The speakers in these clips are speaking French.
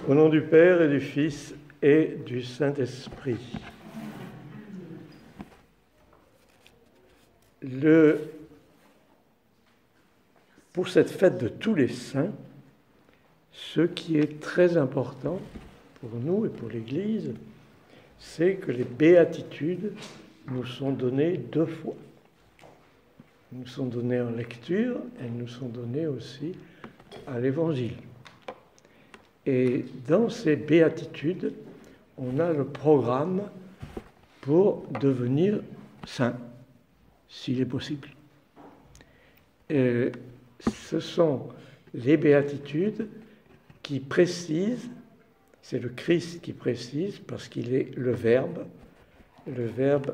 Au nom du Père et du Fils et du Saint-Esprit. Pour cette fête de tous les saints, ce qui est très important pour nous et pour l'Église, c'est que les béatitudes nous sont données 2 fois. Elles nous sont données en lecture, elles nous sont données aussi à l'Évangile. Et dans ces béatitudes, on a le programme pour devenir saint, s'il est possible. Et ce sont les béatitudes qui précisent, c'est le Christ qui précise, parce qu'il est le Verbe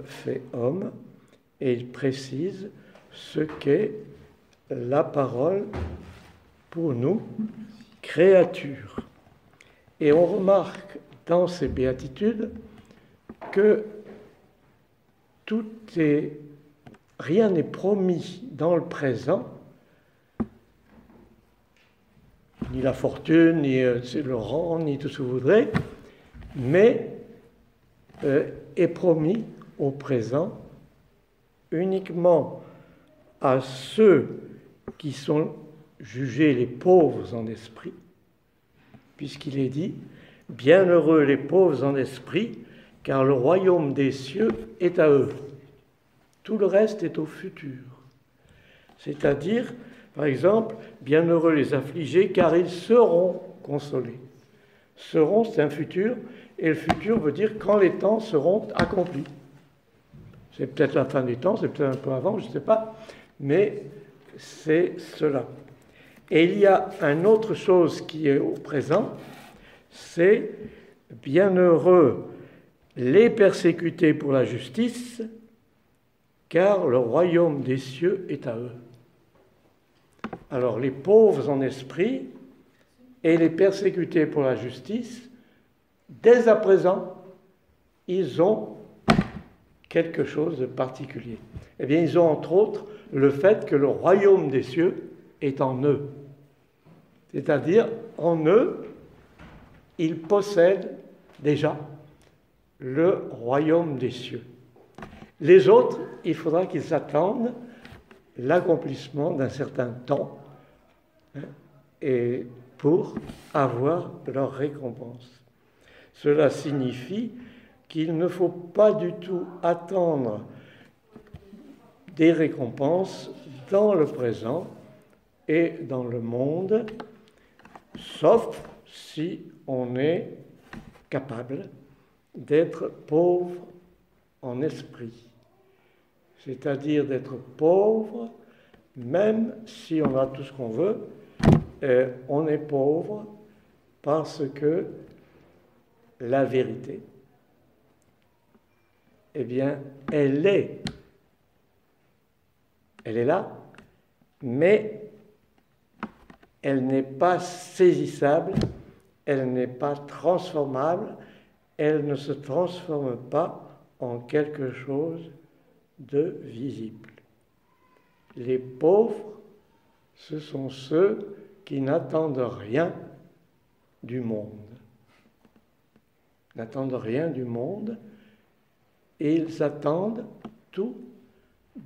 fait homme, et il précise ce qu'est la parole pour nous, créature. Et on remarque dans ces béatitudes que rien n'est promis dans le présent, ni la fortune, ni le rang, ni tout ce que vous voudrez, mais est promis au présent uniquement à ceux qui sont jugés les pauvres en esprit, puisqu'il est dit « Bienheureux les pauvres en esprit, car le royaume des cieux est à eux. » Tout le reste est au futur. C'est-à-dire, par exemple, « Bienheureux les affligés, car ils seront consolés. » Seront, c'est un futur, et le futur veut dire quand les temps seront accomplis. C'est peut-être la fin des temps, c'est peut-être un peu avant, je ne sais pas, mais c'est cela. Et il y a une autre chose qui est au présent, c'est « Bienheureux les persécutés pour la justice, car le royaume des cieux est à eux. » Alors les pauvres en esprit et les persécutés pour la justice, dès à présent, ils ont quelque chose de particulier. Eh bien, ils ont entre autres le fait que le royaume des cieux est en eux. C'est-à-dire, en eux, ils possèdent déjà le royaume des cieux. Les autres, il faudra qu'ils attendent l'accomplissement d'un certain temps et pour avoir leur récompense. Cela signifie qu'il ne faut pas du tout attendre des récompenses dans le présent et dans le monde, sauf si on est capable d'être pauvre en esprit. C'est-à-dire d'être pauvre, même si on a tout ce qu'on veut, on est pauvre parce que la vérité, eh bien, elle est là, mais elle n'est pas saisissable, elle n'est pas transformable, elle ne se transforme pas en quelque chose de visible. Les pauvres, ce sont ceux qui n'attendent rien du monde. N'attendent rien du monde, et ils attendent tout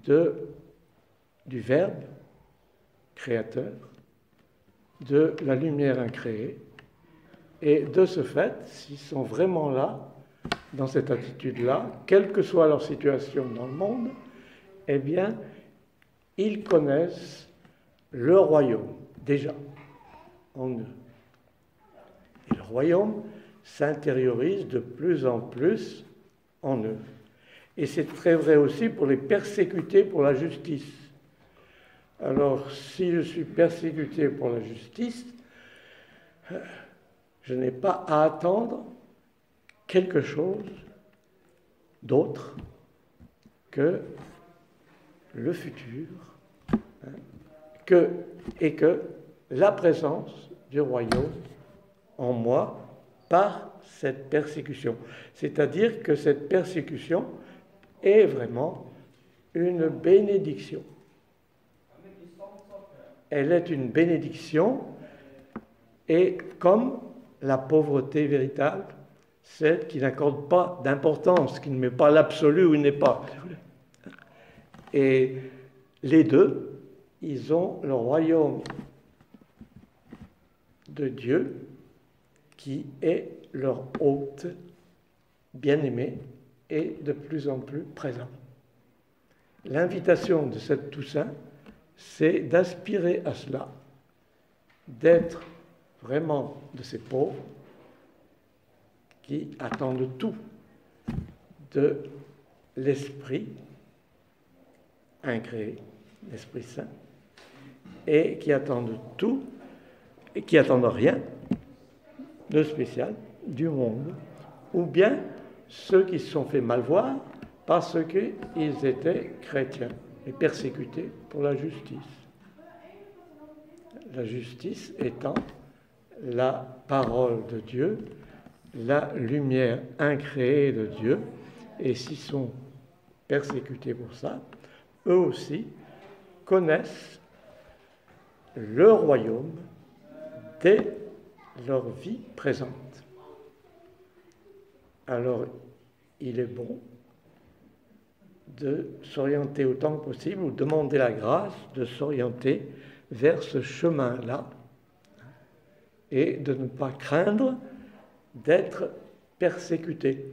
du Verbe créateur, de la lumière incréée, et de ce fait, s'ils sont vraiment là, dans cette attitude-là, quelle que soit leur situation dans le monde, eh bien, ils connaissent le royaume, déjà, en eux. Et le royaume s'intériorise de plus en plus en eux. Et c'est très vrai aussi pour les persécutés pour la justice. Alors, si je suis persécuté pour la justice, je n'ai pas à attendre quelque chose d'autre que le futur, et que la présence du royaume en moi par cette persécution. C'est-à-dire que cette persécution est vraiment une bénédiction. Elle est une bénédiction, et comme la pauvreté véritable, celle qui n'accorde pas d'importance, qui ne met pas l'absolu où il n'est pas. Et les deux, ils ont le royaume de Dieu qui est leur hôte bien-aimé et de plus en plus présent. L'invitation de cette Toussaint, c'est d'aspirer à cela, d'être vraiment de ces pauvres qui attendent tout de l'Esprit incréé, l'Esprit Saint, et qui attendent tout et qui attendent rien de spécial du monde, ou bien ceux qui se sont fait mal voir parce qu'ils étaient chrétiens et persécutés pour la justice. La justice étant la parole de Dieu, la lumière incréée de Dieu, et s'ils sont persécutés pour ça, eux aussi connaissent le royaume dès leur vie présente. Alors, il est bon de s'orienter autant que possible, ou demander la grâce de s'orienter vers ce chemin-là, et de ne pas craindre d'être persécuté.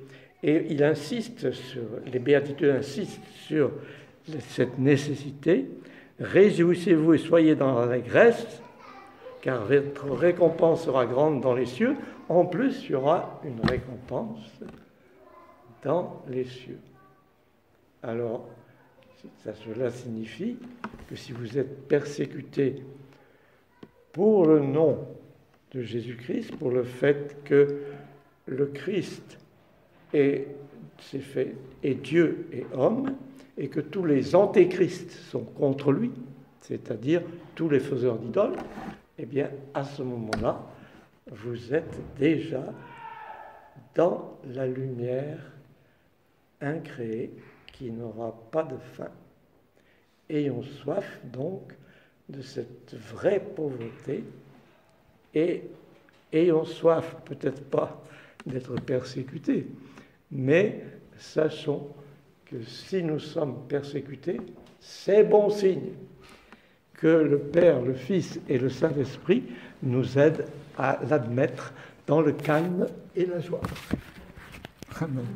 Et il insiste sur, les béatitudes insistent sur cette nécessité. Réjouissez-vous et soyez dans l'allégresse, car votre récompense sera grande dans les cieux. En plus, il y aura une récompense dans les cieux. Alors, cela signifie que si vous êtes persécuté pour le nom de Jésus-Christ, pour le fait que le Christ est Dieu et homme, et que tous les antéchrists sont contre lui, c'est-à-dire tous les faiseurs d'idoles, eh bien, à ce moment-là, vous êtes déjà dans la lumière incréée qui n'aura pas de fin. Ayons soif, donc, de cette vraie pauvreté, et ayons soif, peut-être pas d'être persécutés, mais sachons que si nous sommes persécutés, c'est bon signe que le Père, le Fils et le Saint-Esprit nous aident à l'admettre dans le calme et la joie. Amen.